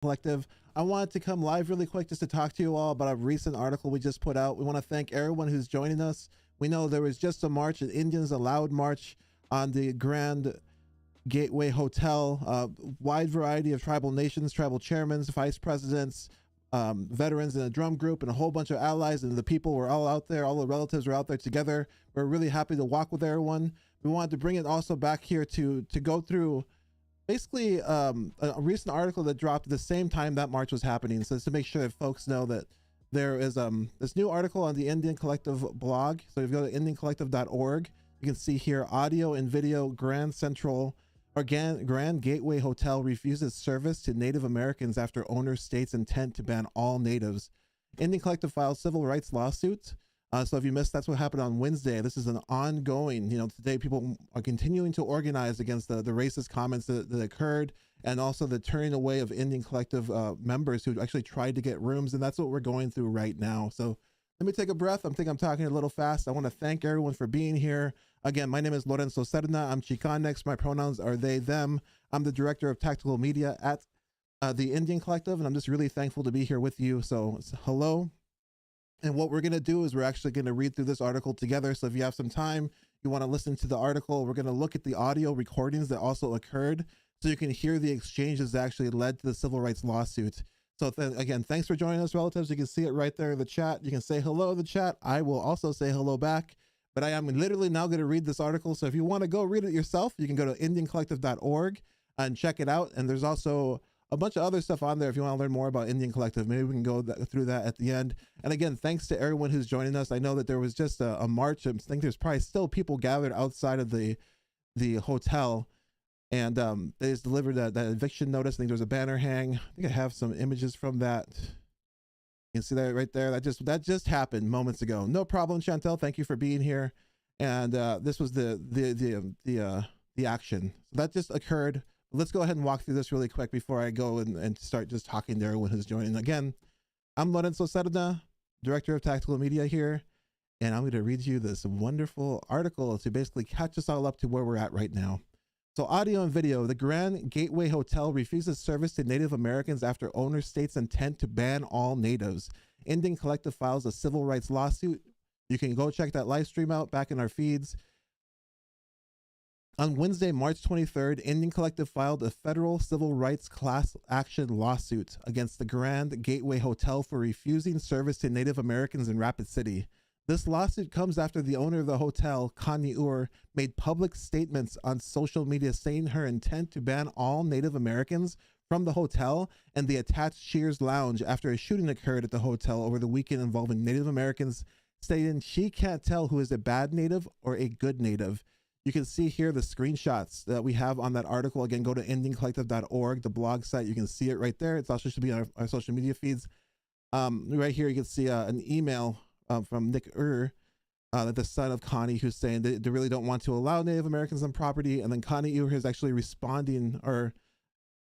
Collective. I wanted to come live really quick just to talk to you all about a recent article we just put out. We want to thank everyone who's joining us. We know there was just a march, an Indians Allowed march on the Grand Gateway Hotel. Wide variety of tribal nations, tribal chairmen, vice presidents, veterans in a drum group, and a whole bunch of allies, and the people were all out there. All the relatives were out there together. We're really happy to walk with everyone. We wanted to bring it also back here to go through basically a recent article that dropped at the same time that march was happening. So just to make sure that folks know that there is this new article on the NDN Collective blog. So if you go to ndncollective.org, you can see here audio and video. Grand Gateway Hotel refuses service to Native Americans after owner states intent to ban all natives. NDN Collective files civil rights lawsuit. So if you missed, that's what happened on Wednesday. This is an ongoing, today people are continuing to organize against the racist comments that occurred, and also the turning away of NDN Collective members who actually tried to get rooms. And that's what we're going through right now. So let me take a breath. I think I'm talking a little fast. I want to thank everyone for being here. Again, my name is Lorenzo Serna. I'm Chicanx. My pronouns are they, them. I'm the director of tactical media at the NDN Collective, and I'm just really thankful to be here with you. So hello. And what we're going to do is we're actually going to read through this article together. So if you have some time, you want to listen to the article, we're going to look at the audio recordings that also occurred so you can hear the exchanges that actually led to the civil rights lawsuit. So again, thanks for joining us, relatives. You can see it right there in the chat. You can say hello in the chat. I will also say hello back. But I am literally now going to read this article. So if you want to go read it yourself, you can go to ndncollective.org and check it out. And there's also a bunch of other stuff on there if you want to learn more about NDN Collective. Maybe we can go through that at the end. And again, thanks to everyone who's joining us. I know that there was just a march. I think there's probably still people gathered outside of the hotel, and they just delivered that eviction notice. I think there's a banner hang. I think I have some images from that. You can see that right there. That just happened moments ago. No problem, Chantel. Thank you for being here. And this was the action. So that just occurred. Let's go ahead and walk through this really quick before I go and start just talking to everyone who's joining. Again, I'm Lorenzo Serna, director of tactical media here, and I'm going to read you this wonderful article to basically catch us all up to where we're at right now. So audio and video. The Grand Gateway Hotel refuses service to Native Americans after owner states intent to ban all natives. NDN Collective files a civil rights lawsuit. You can go check that live stream out back in our feeds. On Wednesday, March 23rd, NDN Collective filed a federal civil rights class action lawsuit against the Grand Gateway Hotel for refusing service to Native Americans in Rapid City. This lawsuit comes after the owner of the hotel, Connie Ur, made public statements on social media saying her intent to ban all Native Americans from the hotel and the attached Cheers Lounge after a shooting occurred at the hotel over the weekend involving Native Americans, stating she can't tell who is a bad Native or a good Native. You can see here the screenshots that we have on that article. Again, go to ndncollective.org, the blog site. You can see it right there. It's also should be on our social media feeds. Right here, you can see an email from Nick Ur, the son of Connie, who's saying they really don't want to allow Native Americans on property. And then Connie Ur is actually responding to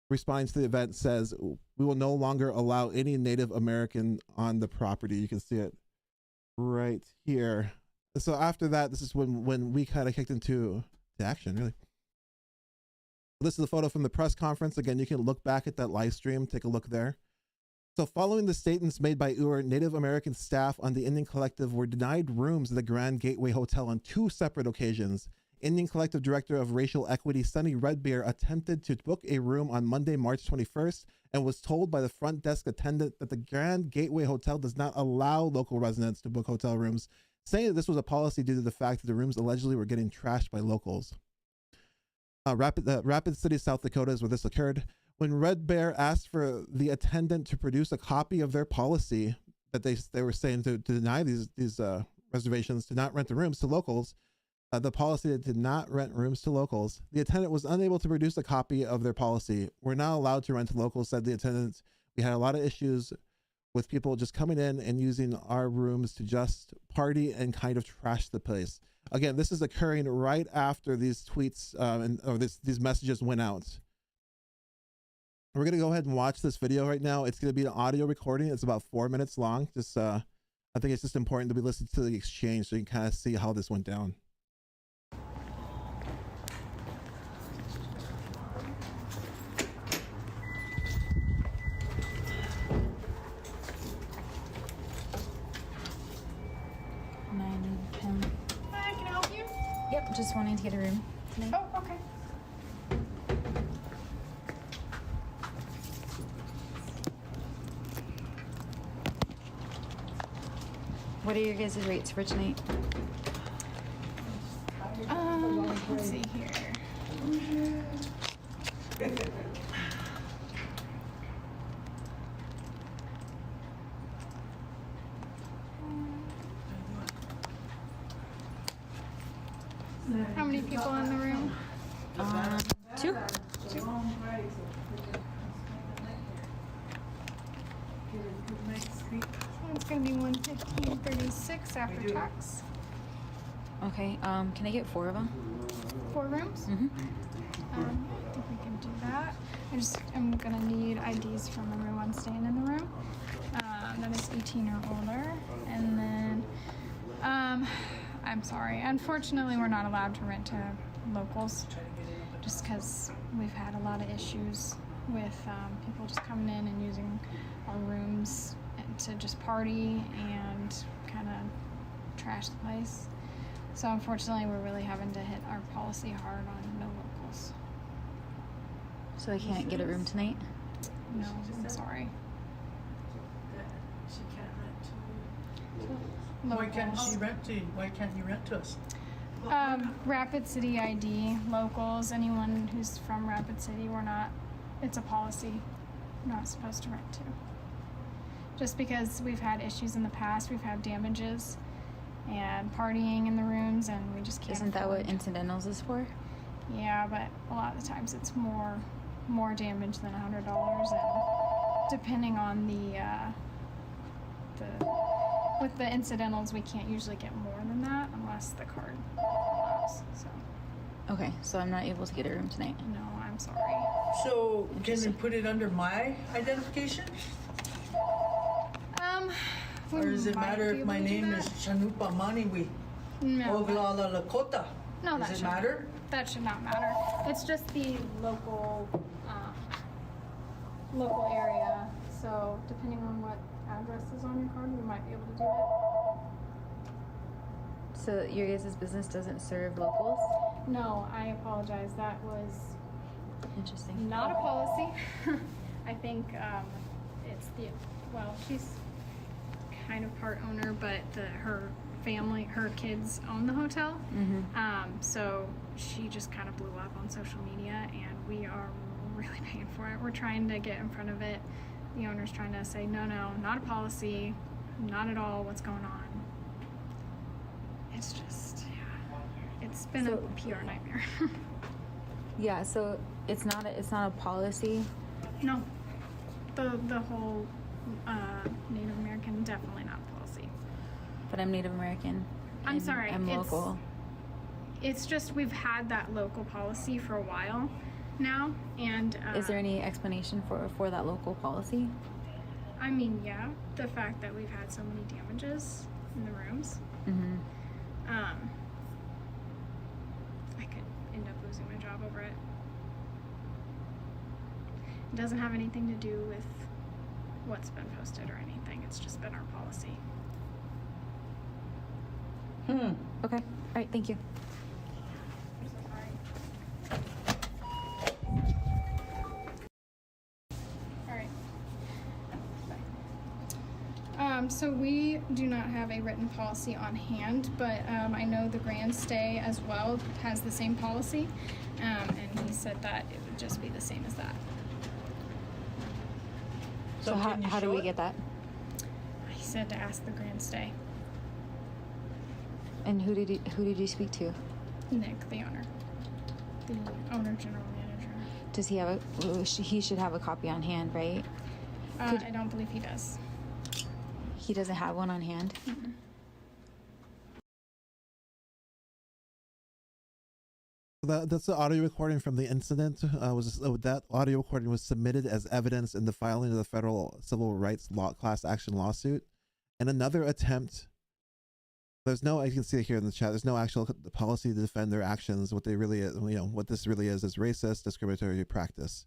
the event, says, we will no longer allow any Native American on the property. You can see it right here. So after that, this is when we kind of kicked into action, really. This is a photo from the press conference. Again, you can look back at that live stream, take a look there. So following the statements made by Ur, Native American staff on the NDN Collective were denied rooms at the Grand Gateway Hotel on 2 separate occasions. NDN Collective Director of Racial Equity, Sunny Redbeard, attempted to book a room on Monday, March 21st, and was told by the front desk attendant that the Grand Gateway Hotel does not allow local residents to book hotel rooms, saying that this was a policy due to the fact that the rooms allegedly were getting trashed by locals. Rapid City, South Dakota is where this occurred. When Red Bear asked for the attendant to produce a copy of their policy that they were saying to deny these reservations, to not rent the rooms to locals, the policy that did not rent rooms to locals, the attendant was unable to produce a copy of their policy. We're not allowed to rent to locals, said the attendant. We had a lot of issues with people just coming in and using our rooms to just party and kind of trash the place. Again, this is occurring right after these tweets these messages went out. We're going to go ahead and watch this video right now. It's going to be an audio recording. It's about 4 minutes long. I think it's just important to be listening to the exchange so you can kind of see how this went down. just wanting to get a room tonight. Oh, okay. What are your guys' rates for tonight? Let's see here. How many people in the room? 2. It's gonna be 115.36 after tax. Okay, can I get 4 of them? 4 rooms? Mm-hmm. I think we can do that. I'm gonna need IDs from everyone staying in the room. That is 18 or older. And then, I'm sorry. Unfortunately, we're not allowed to rent to locals just because we've had a lot of issues with people just coming in and using our rooms to just party and kind of trash the place. So unfortunately, we're really having to hit our policy hard on no locals. So I can't get a room tonight? No, I'm sorry. She can't rent to. Locals. Why can't she rent to? Why can't you rent to us? Rapid City ID, locals, anyone who's from Rapid City, it's a policy. We're not supposed to rent to. Just because we've had issues in the past, we've had damages and partying in the rooms, and we just can't. Isn't that what incidentals is for? Yeah, but a lot of the times it's more damage than $100, and depending on with the incidentals, we can't usually get more than that unless the card allows. So. Okay, so I'm not able to get a room tonight. No, I'm sorry. So can we put it under my identification? Or does it matter if my name is Chanupa Maniwi? No. Oglala Lakota? No, Does it matter? That should not matter. It's just the local area. So depending on what address is on your card, we might be able to do it. So your guys' business doesn't serve locals? No, I apologize. That was Interesting. not a policy. I think she's kind of part owner, but her family, her kids own the hotel. Mm-hmm. So she just kind of blew up on social media, and we are really paying for it. We're trying to get in front of it. The owner's trying to say, no, not a policy, not at all, what's going on. It's just, it's been a PR nightmare. Yeah, so it's not a policy. No, the whole Native American, definitely not policy. But I'm Native American. I'm sorry. I'm local. It's just we've had that local policy for a while now, and is there any explanation for that local policy? I mean, yeah, the fact that we've had so many damages in the rooms. Mm-hmm. I could end up losing my job over it. It doesn't have anything to do with what's been posted or anything. It's just been our policy. Okay. All right. Thank you. I'm so sorry. All right. Bye. So we do not have a written policy on hand, but I know the Grand Stay as well has the same policy, and he said that it would just be the same as that. So how do we get that? He said to ask the Grand Stay. And who did you speak to? Nick, the owner. The owner general manager. Does he have he should have a copy on hand, right? I don't believe he does. He doesn't have one on hand? Mm-mm. That's the audio recording from the incident. That audio recording was submitted as evidence in the filing of the federal civil rights class action lawsuit. And another attempt. There's no, I can see it here in the chat. There's no actual policy to defend their actions. What they really, what this really is racist, discriminatory practice.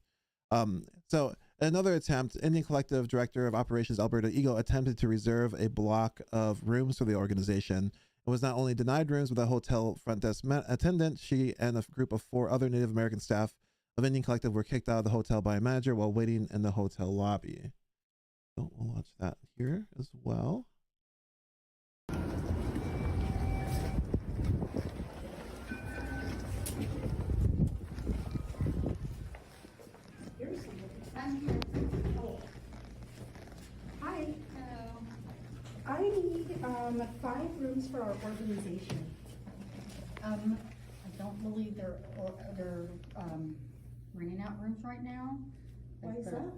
So another attempt. NDN Collective Director of Operations Alberta Ego attempted to reserve a block of rooms for the organization and was not only denied rooms with a hotel front desk attendant, she and a group of 4 other Native American staff of NDN Collective were kicked out of the hotel by a manager while waiting in the hotel lobby. So we'll watch that here as well. Hi. I need 5 rooms for our organization. I don't believe they're renting out rooms right now. Why is that?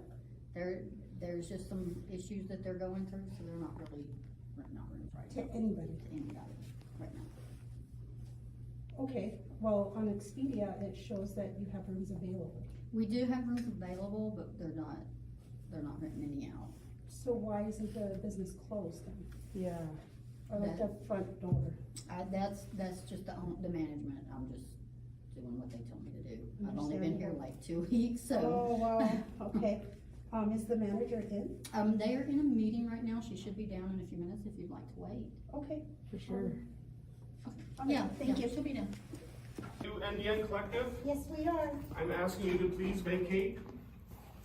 There's just some issues that they're going through, so they're not really renting out rooms right To now. anybody? To anybody right now. Okay, well, on Expedia, it shows that you have rooms available. We do have rooms available, but they're not renting any out. So why isn't the business closed then? Yeah. Or like the front door? That's just the management. I'm just doing what they tell me to do. I've only been here Understandable. like 2 weeks, so. Oh, wow, okay. Is the manager in? They are in a meeting right now. She should be down in a few minutes if you'd like to wait. Okay. For sure. Okay, Yeah, thank you. she'll be down. To NDN Collective, Yes, we are. I'm asking you to please vacate.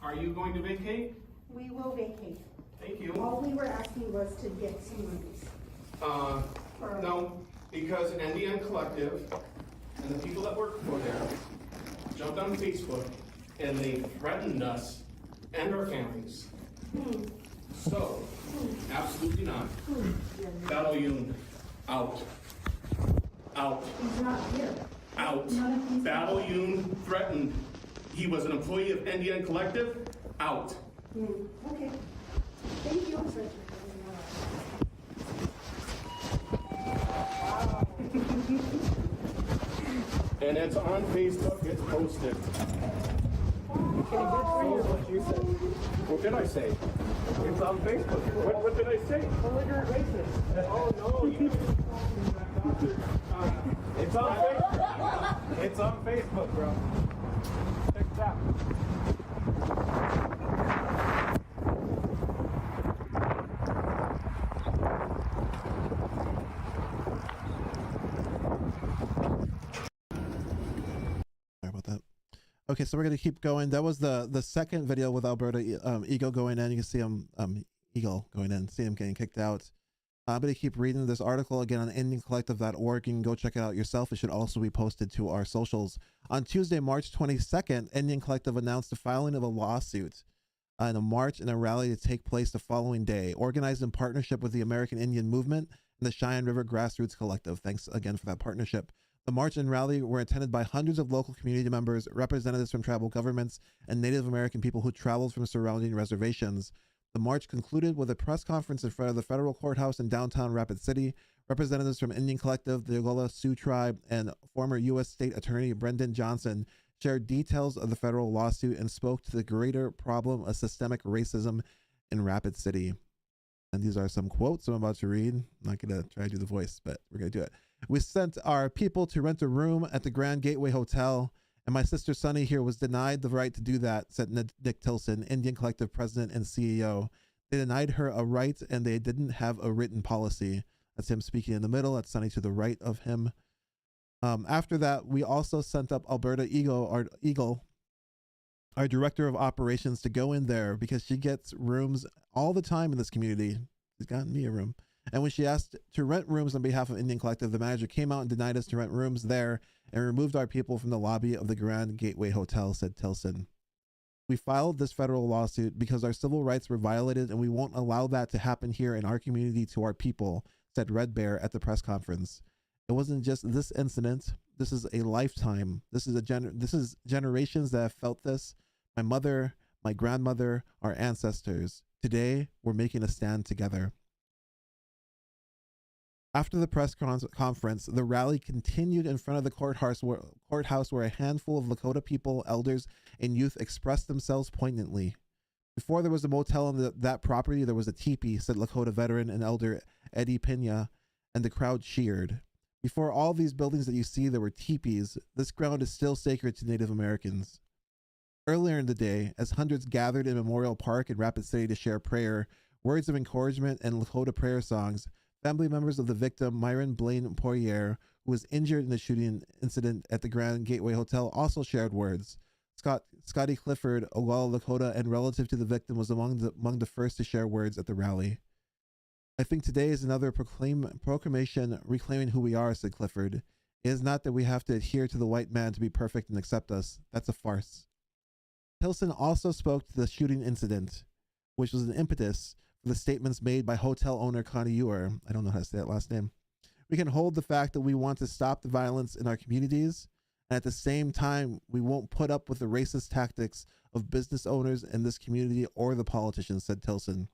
Are you going to vacate? We will vacate. Thank you. All we were asking was to get some rooms. No, because an NDN Collective and the people that work for there jumped on Facebook and they threatened us and our families. So, absolutely not. Battle Yoon, out. Out. He's not here. Out. Battle Yoon threatened. He was an employee of NDN Collective. Out. Okay. Thank you. And it's on Facebook, it's posted. What did I say? It's on Facebook. What did I say? Belligerent racist. Oh, no. It's on Facebook. It's on Facebook, bro. Check that. Sorry about that. Okay, so we're gonna keep going. That was the second video with Alberta Eagle going in. You can see him Eagle going in. See him getting kicked out. I'm gonna keep reading this article again on NDNcollective.org. You can go check it out yourself. It should also be posted to our socials. On Tuesday, March 22nd, NDN Collective announced the filing of a lawsuit and a march and a rally to take place the following day, organized in partnership with the American Indian Movement and the Cheyenne River Grassroots Collective. Thanks again for that partnership. The march and rally were attended by hundreds of local community members, representatives from tribal governments, and Native American people who traveled from surrounding reservations. The march concluded with a press conference in front of the federal courthouse in downtown Rapid City. Representatives from NDN Collective, the Oglala Sioux Tribe, and former U.S. State Attorney Brendan Johnson shared details of the federal lawsuit and spoke to the greater problem of systemic racism in Rapid City. And these are some quotes I'm about to read. I'm not going to try to do the voice, but we're going to do it. We sent our people to rent a room at the Grand Gateway Hotel, and my sister Sunny here was denied the right to do that, said Nick Tilson, NDN Collective president and CEO. They denied her a right, and they didn't have a written policy. That's him speaking in the middle. That's Sunny to the right of him. After that, we also sent up Alberta Eagle, our director of operations, to go in there because she gets rooms all the time in this community. She's gotten me a room. And when she asked to rent rooms on behalf of NDN Collective, the manager came out and denied us to rent rooms there and removed our people from the lobby of the Grand Gateway Hotel, said Tilson. We filed this federal lawsuit because our civil rights were violated, and we won't allow that to happen here in our community to our people, said Red Bear at the press conference. It wasn't just this incident. This is a lifetime. This is generations that have felt this. My mother, my grandmother, our ancestors. Today, we're making a stand together. After the press conference, the rally continued in front of the courthouse where a handful of Lakota people, elders, and youth expressed themselves poignantly. Before there was a motel on that property, there was a teepee, said Lakota veteran and elder Eddie Pena, and the crowd cheered. Before all these buildings that you see, there were teepees. This ground is still sacred to Native Americans. Earlier in the day, as hundreds gathered in Memorial Park in Rapid City to share prayer, words of encouragement, and Lakota prayer songs, Family members of the victim, Myron Blaine Poirier, who was injured in the shooting incident at the Grand Gateway Hotel, also shared words. Scotty Clifford, a Walla Lakota and relative to the victim, was among the first to share words at the rally. I think today is another proclamation reclaiming who we are, said Clifford. It is not that we have to adhere to the white man to be perfect and accept us. That's a farce. Tilson also spoke to the shooting incident, which was an impetus for the statements made by hotel owner Connie Ewer. I don't know how to say that last name. We can hold the fact that we want to stop the violence in our communities, and at the same time, we won't put up with the racist tactics of business owners in this community or the politicians, said Tilson.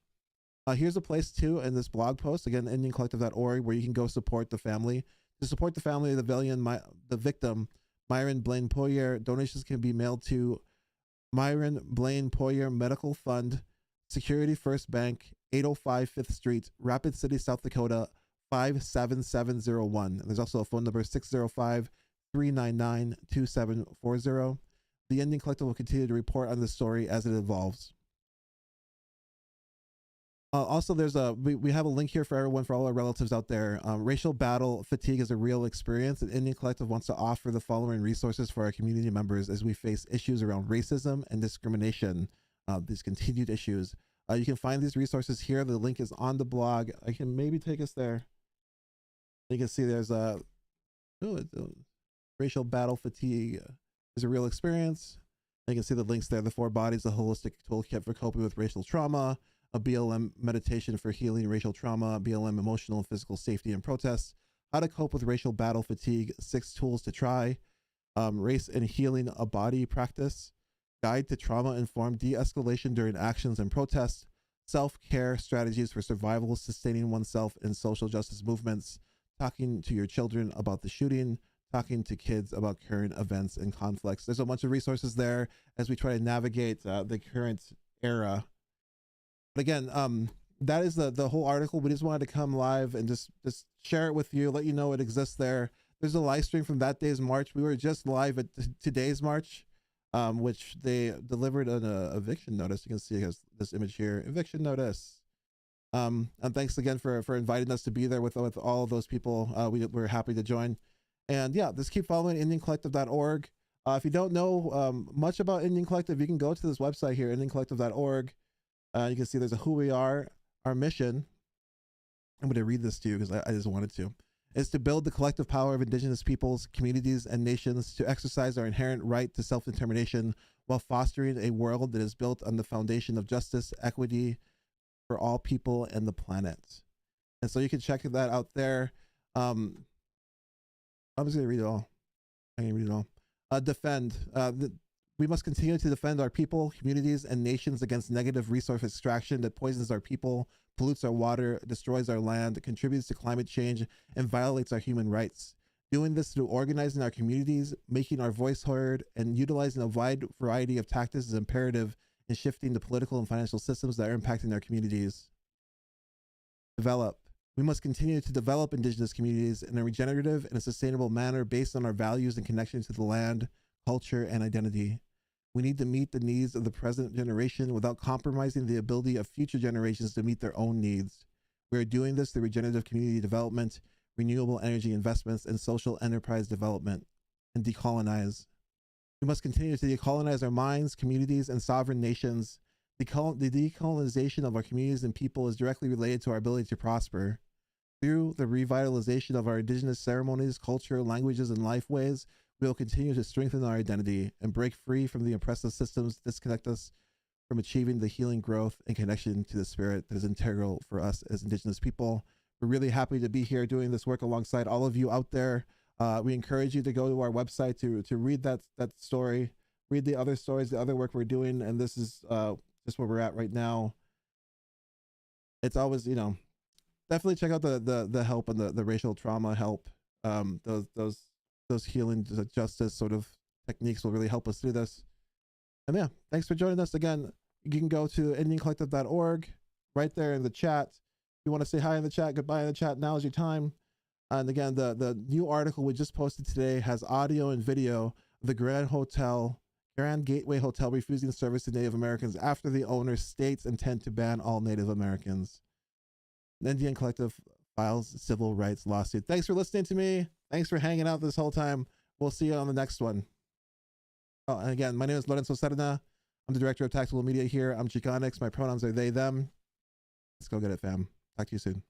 Here's a place too in this blog post, again, NDNcollective.org, where you can go support the family. To support the family of the victim, Myron Blaine Poirier, donations can be mailed to Myron Blaine Poirier Medical Fund, Security First Bank, 805 5th Street, Rapid City, South Dakota, 57701. There's also a phone number, 605-399-2740. The NDN Collective will continue to report on this story as it evolves. Also, there's we have a link here for everyone, for all our relatives out there. Racial battle fatigue is a real experience, and NDN Collective wants to offer the following resources for our community members as we face issues around racism and discrimination, these continued issues. You can find these resources here. The link is on the blog. I can maybe take us there. You can see there's racial battle fatigue is a real experience. You can see the links there. The 4 bodies, a holistic toolkit for coping with racial trauma, a BLM meditation for healing racial trauma, BLM emotional and physical safety and protest, how to cope with racial battle fatigue, 6 tools to try, race and healing a body practice, guide to trauma-informed de-escalation during actions and protests, self-care strategies for survival, sustaining oneself in social justice movements, talking to your children about the shooting, talking to kids about current events and conflicts. There's a bunch of resources there as we try to navigate the current era. But again, that is the whole article. We just wanted to come live and just share it with you, let you know it exists there. There's a live stream from that day's march. We were just live at today's march, which they delivered an eviction notice. You can see it has this image here, eviction notice. And thanks again for inviting us to be there with all of those people. We're happy to join. And yeah, just keep following NDNcollective.org. If you don't know much about NDN Collective, you can go to this website here, NDNcollective.org. You can see there's a who we are, our mission. I'm going to read this to you because I just wanted to. Is to build the collective power of indigenous peoples, communities, and nations to exercise our inherent right to self-determination while fostering a world that is built on the foundation of justice, equity for all people and the planet. And so you can check that out there. I'm just going to read it all. I'm going to read it all. Defend. We must continue to defend our people, communities, and nations against negative resource extraction that poisons our people, pollutes our water, destroys our land, contributes to climate change, and violates our human rights. Doing this through organizing our communities, making our voice heard, and utilizing a wide variety of tactics is imperative in shifting the political and financial systems that are impacting our communities. Develop. We must continue to develop indigenous communities in a regenerative and a sustainable manner based on our values and connection to the land, culture, and identity. We need to meet the needs of the present generation without compromising the ability of future generations to meet their own needs. We are doing this through regenerative community development, renewable energy investments, and social enterprise development, and decolonize. We must continue to decolonize our minds, communities, and sovereign nations. The decolonization of our communities and people is directly related to our ability to prosper. Through the revitalization of our indigenous ceremonies, culture, languages, and lifeways, we will continue to strengthen our identity and break free from the oppressive systems that disconnect us from achieving the healing growth and connection to the spirit that is integral for us as indigenous people. We're really happy to be here doing this work alongside all of you out there. We encourage you to go to our website to read that story, read the other stories, the other work we're doing, and this is just where we're at right now. It's always, definitely check out the help and the racial trauma help. Those healing justice sort of techniques will really help us through this. And yeah, thanks for joining us again. You can go to NDNcollective.org right there in the chat. If you want to say hi in the chat, goodbye in the chat, now is your time. And again, the new article we just posted today has audio and video of the Grand Gateway Hotel refusing service to Native Americans after the owner states intent to ban all Native Americans. The NDN Collective files a civil rights lawsuit. Thanks for listening to me. Thanks for hanging out this whole time. We'll see you on the next one. Oh, and again, my name is Lorenzo Serna. I'm the director of Tactical Media here. I'm Chicanix. My pronouns are they, them. Let's go get it, fam. Talk to you soon.